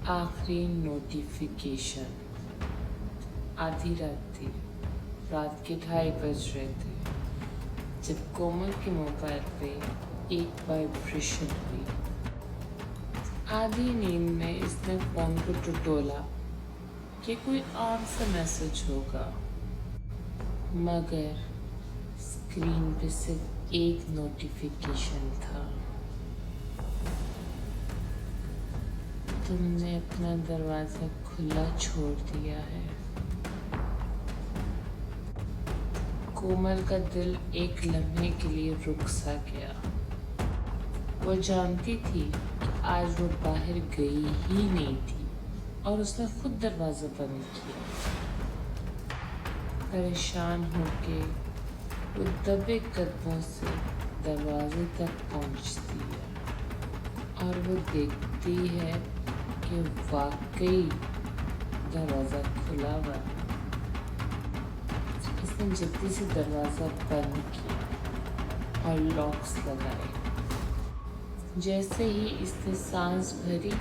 आखिरी नोटिफिकेशन। आधी रात थी। रात के 2:30 बज रहे थे जब कोमल के मोबाइल पे एक वाइब्रेशन हुई। आधी नींद में इसने फोन को टटोला कि कोई और सा मैसेज होगा, मगर स्क्रीन पे सिर्फ एक नोटिफिकेशन था। तुमने अपना दरवाजा खुला छोड़ दिया है। कोमल का दिल एक लम्हे के लिए रुक सा गया। वो जानती थी कि आज वो बाहर गई ही नहीं थी और उसने खुद दरवाजा बंद किया। परेशान होके वो दबे कदमों से दरवाजे तक पहुंचती है और वो देखती है कि वाकई दरवाज़ा खुला हुआ। इसने जल्दी से दरवाज़ा बंद किया और लॉक्स लगाए। जैसे ही इसने सांस भरी,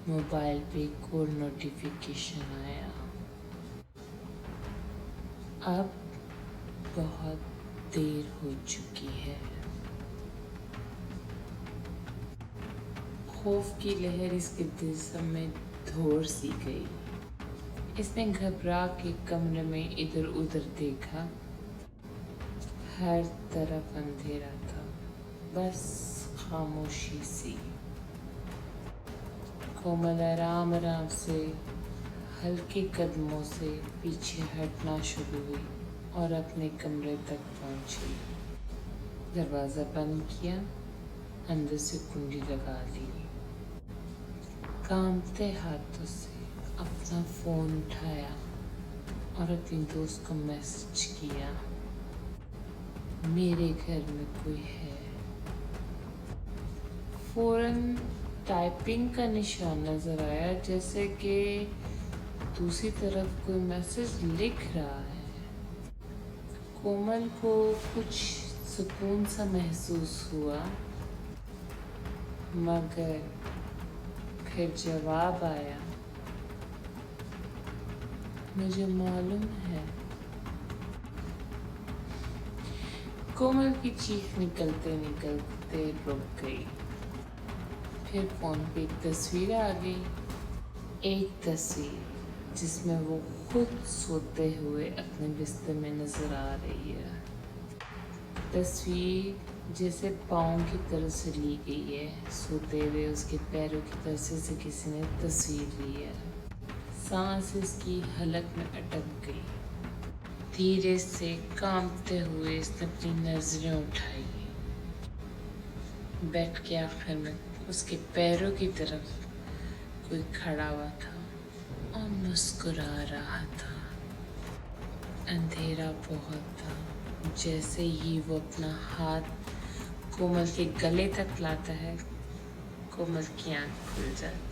मोबाइल पे एक और नोटिफिकेशन आया। अब बहुत देर हो चुकी है। खौफ की लहर इसके जिस्म में धोर सी गई। इसने घबरा के कमरे में इधर उधर देखा। हर तरफ अंधेरा था, बस खामोशी सी। कोमल आराम आराम से हल्के कदमों से पीछे हटना शुरू हुई और अपने कमरे तक पहुंची। दरवाज़ा बंद किया, अंदर से कुंडी लगा ली। कांपते हाथों से अपना फ़ोन उठाया और अपनी दोस्त को मैसेज किया, मेरे घर में कोई है। फौरन टाइपिंग का निशान नज़र आया, जैसे कि दूसरी तरफ कोई मैसेज लिख रहा है। कोमल को कुछ सुकून सा महसूस हुआ, मगर फिर जवाब आया, मुझे मालूम है। कोमल की चीख निकलते निकलते रुक गई। फिर फोन पे एक तस्वीर आ गई। एक तस्वीर जिसमें वो खुद सोते हुए अपने बिस्तर में नजर आ रही है। तस्वीर जैसे पाँव की तरफ से ली गई है। सोते हुए उसके पैरों की तरफ से किसी ने तस्वीर ली है। सांस इसकी हलक में अटक गई। धीरे से कांपते हुए इसने अपनी नजरें उठाई। बेड के आखिर में उसके पैरों की तरफ कोई खड़ा हुआ था और मुस्कुरा रहा था। अंधेरा बहुत था। जैसे ही वो अपना हाथ कोमल के गले तक लाता है, कोमल की आँख खुल जाती।